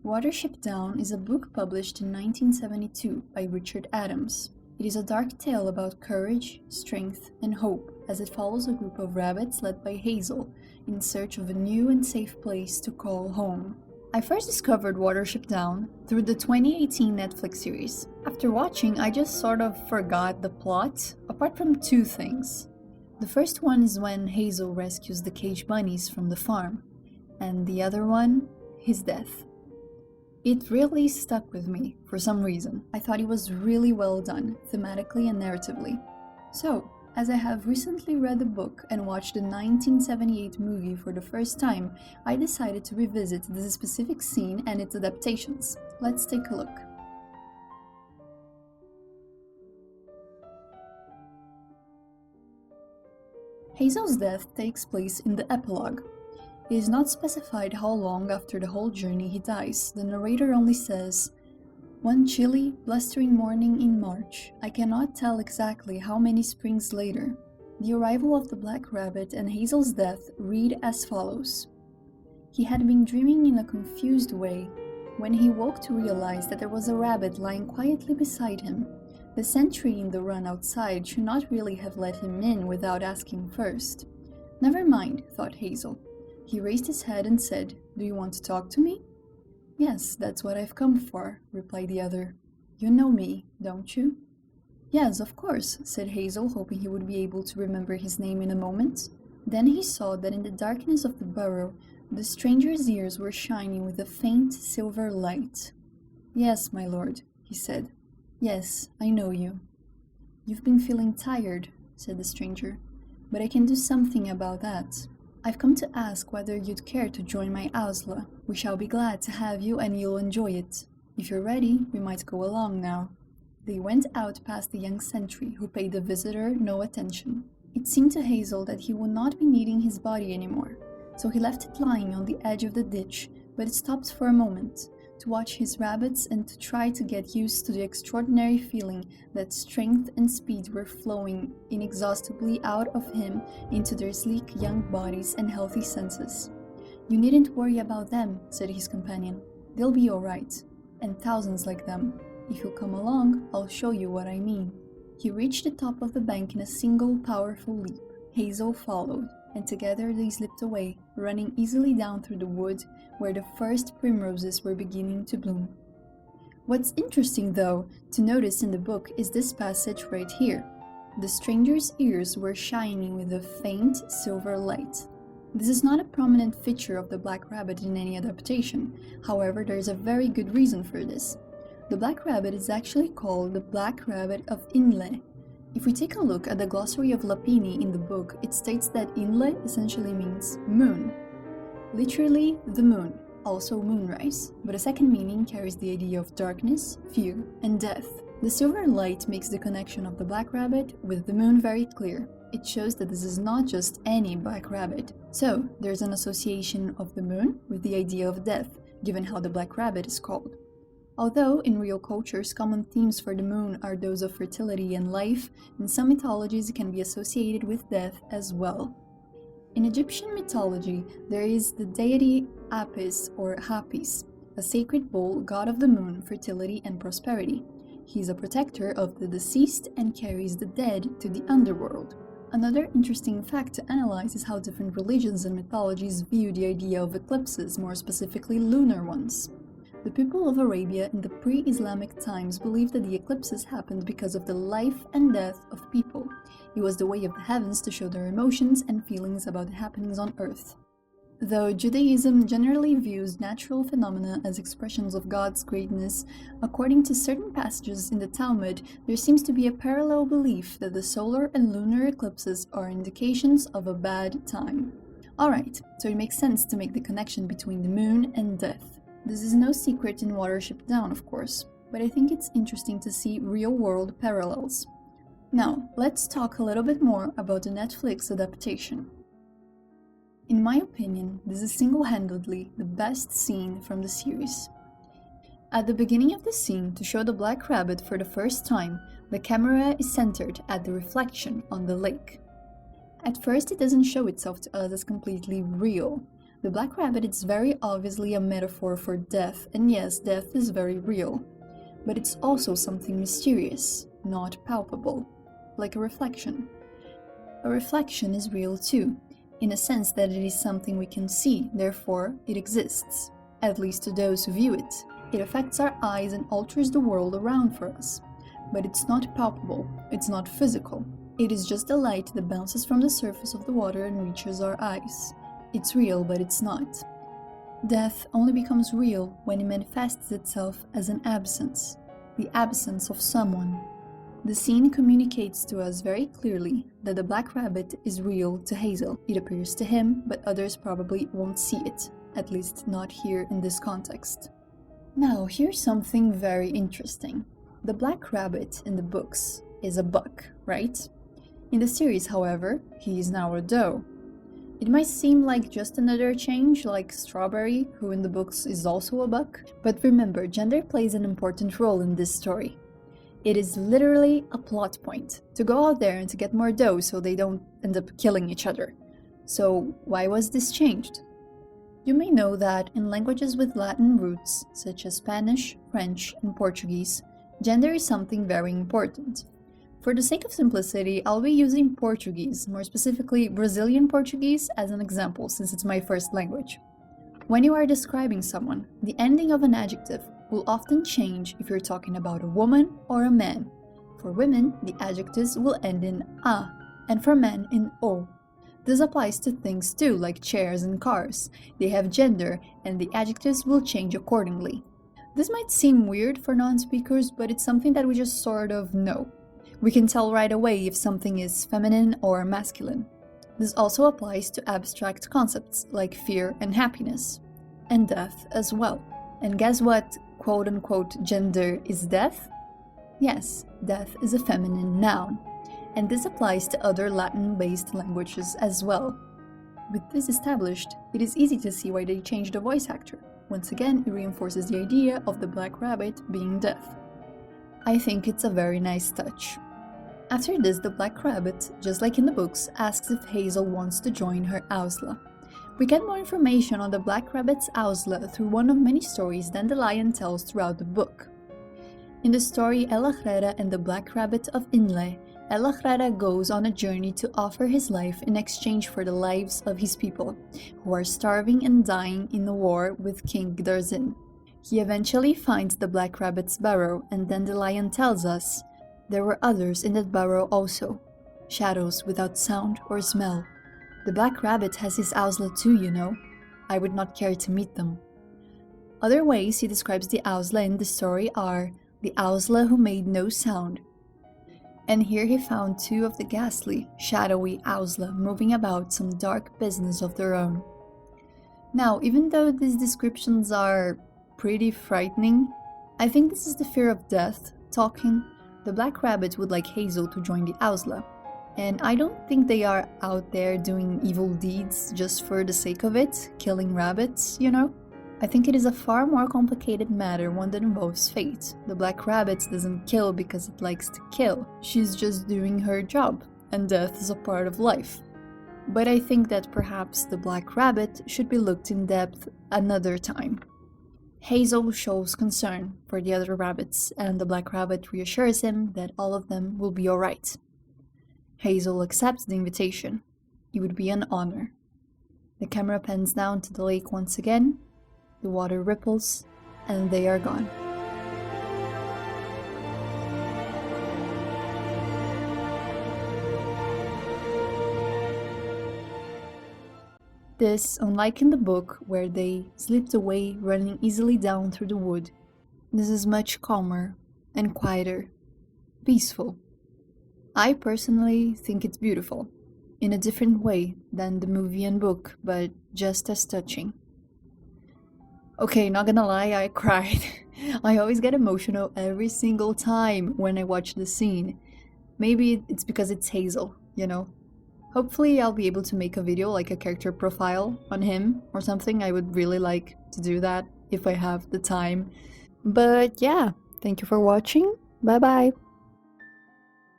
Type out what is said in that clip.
Watership Down is a book published in 1972 by Richard Adams. It is a dark tale about courage, strength, and hope as it follows a group of rabbits led by Hazel in search of a new and safe place to call home. I first discovered Watership Down through the 2018 Netflix series. After watching, I just sort of forgot the plot, apart from two things. The first one is when Hazel rescues the cage bunnies from the farm, and the other one, his death. It really stuck with me for some reason. I thought it was really well done, thematically and narratively. So, as I have recently read the book and watched the 1978 movie for the first time, I decided to revisit this specific scene and its adaptations. Let's take a look. Hazel's death takes place in the epilogue. It is not specified how long after the whole journey he dies. The narrator only says, "One chilly, blustering morning in March, I cannot tell exactly how many springs later, the arrival of the black rabbit and Hazel's death read as follows. He had been dreaming in a confused way when he woke to realize that there was a rabbit lying quietly beside him. The sentry in the run outside should not really have let him in without asking first. Never mind, thought Hazel. He raised his head and said, 'Do you want to talk to me?' 'Yes, that's what I've come for,' replied the other. 'You know me, don't you?' 'Yes, of course,' said Hazel, hoping he would be able to remember his name in a moment. Then he saw that in the darkness of the burrow, the stranger's ears were shining with a faint silver light. 'Yes, my lord,' he said. 'Yes, I know you.' 'You've been feeling tired,' said the stranger, 'but I can do something about that. I've come to ask whether you'd care to join my Owsla. We shall be glad to have you and you'll enjoy it. If you're ready, we might go along now.' They went out past the young sentry, who paid the visitor no attention. It seemed to Hazel that he would not be needing his body anymore, so he left it lying on the edge of the ditch, but it stopped for a moment, to watch his rabbits and to try to get used to the extraordinary feeling that strength and speed were flowing inexhaustibly out of him into their sleek young bodies and healthy senses. 'You needn't worry about them,' said his companion. 'They'll be all right, and thousands like them. If you'll come along, I'll show you what I mean.' He reached the top of the bank in a single powerful leap. Hazel followed, and together they slipped away, running easily down through the wood where the first primroses were beginning to bloom. What's interesting, though, to notice in the book is this passage right here. The stranger's ears were shining with a faint silver light. This is not a prominent feature of the black rabbit in any adaptation. However, there is a very good reason for this. The black rabbit is actually called the black rabbit of Inle. If we take a look at the glossary of Lapini in the book, it states that Inle essentially means moon. Literally, the moon, also moonrise, but a second meaning carries the idea of darkness, fear, and death. The silver light makes the connection of the black rabbit with the moon very clear. It shows that this is not just any black rabbit. So, there's an association of the moon with the idea of death, given how the black rabbit is called. Although, in real cultures, common themes for the moon are those of fertility and life, in some mythologies it can be associated with death as well. In Egyptian mythology, there is the deity APUS or Hapi's, a sacred bull god of the moon, fertility, and prosperity. He is a protector of the deceased and carries the dead to the underworld. Another interesting fact to analyze is how different religions and mythologies view the idea of eclipses, more specifically lunar ones. The people of Arabia in the pre-Islamic times believed that the eclipses happened because of the life and death of people. It was the way of the heavens to show their emotions and feelings about the happenings on earth. Though Judaism generally views natural phenomena as expressions of God's greatness, according to certain passages in the Talmud, there seems to be a parallel belief that the solar and lunar eclipses are indications of a bad time. Alright, so it makes sense to make the connection between the moon and death. This is no secret in Watership Down, of course, but I think it's interesting to see real-world parallels. Now, let's talk a little bit more about the Netflix adaptation. In my opinion, this is single-handedly the best scene from the series. At the beginning of the scene, to show the black rabbit for the first time, the camera is centered at the reflection on the lake. At first, it doesn't show itself to us as completely real. The black rabbit is very obviously a metaphor for death, and yes, death is very real. But it's also something mysterious, not palpable, like a reflection. A reflection is real too, in a sense that it is something we can see, therefore it exists, at least to those who view it. It affects our eyes and alters the world around for us. But it's not palpable, it's not physical. It is just a light that bounces from the surface of the water and reaches our eyes. It's real, but it's not. Death only becomes real when it manifests itself as an absence, the absence of someone. The scene communicates to us very clearly that the black rabbit is real to Hazel. It appears to him, but others probably won't see it, at least not here in this context. Now, here's something very interesting. The black rabbit in the books is a buck, right? In the series, however, he is now a doe. It might seem like just another change, like Strawberry, who in the books is also a buck, but remember, gender plays an important role in this story. It is literally a plot point, to go out there and to get more doe so they don't end up killing each other. So why was this changed? You may know that in languages with Latin roots, such as Spanish, French, and Portuguese, gender is something very important. For the sake of simplicity, I'll be using Portuguese, more specifically Brazilian Portuguese, as an example, since it's my first language. When you are describing someone, the ending of an adjective will often change if you're talking about a woman or a man. For women, the adjectives will end in a, and for men in o. This applies to things too, like chairs and cars. They have gender, and the adjectives will change accordingly. This might seem weird for non-speakers, but it's something that we just sort of know. We can tell right away if something is feminine or masculine. This also applies to abstract concepts like fear and happiness, and death as well. And guess what quote-unquote gender is death? Yes, death is a feminine noun, and this applies to other Latin-based languages as well. With this established, it is easy to see why they changed the voice actor. Once again, it reinforces the idea of the black rabbit being death. I think it's a very nice touch. After this, the black rabbit, just like in the books, asks if Hazel wants to join her Owsla. We get more information on the black rabbit's Owsla through one of many stories Dandelion tells throughout the book. In the story El Ajrera and the Black Rabbit of Inle, El Ajrera goes on a journey to offer his life in exchange for the lives of his people, who are starving and dying in the war with King Gdarzin. He eventually finds the black rabbit's burrow, and Dandelion tells us there were others in that burrow also, shadows without sound or smell. The black rabbit has his Owsla too, you know. I would not care to meet them. Other ways he describes the Owsla in the story are the Owsla who made no sound. And here he found two of the ghastly, shadowy Owsla moving about some dark business of their own. Now, even though these descriptions are pretty frightening, I think this is the fear of death talking. The black rabbit would like Hazel to join the Owsla, and I don't think they are out there doing evil deeds just for the sake of it, killing rabbits, you know? I think it is a far more complicated matter, one that involves fate. The black rabbit doesn't kill because it likes to kill, she's just doing her job, and death is a part of life. But I think that perhaps the black rabbit should be looked in depth another time. Hazel shows concern for the other rabbits, and the black rabbit reassures him that all of them will be alright. Hazel accepts the invitation. It would be an honor. The camera pans down to the lake once again, the water ripples, and they are gone. This, unlike in the book, where they slipped away running easily down through the wood, this is much calmer and quieter, peaceful. I personally think it's beautiful, in a different way than the movie and book, but just as touching. Okay, not gonna lie, I cried. I always get emotional every single time when I watch the scene. Maybe it's because it's Hazel, you know? Hopefully I'll be able to make a video, like a character profile on him or something. I would really like to do that if I have the time. But yeah, thank you for watching. Bye bye!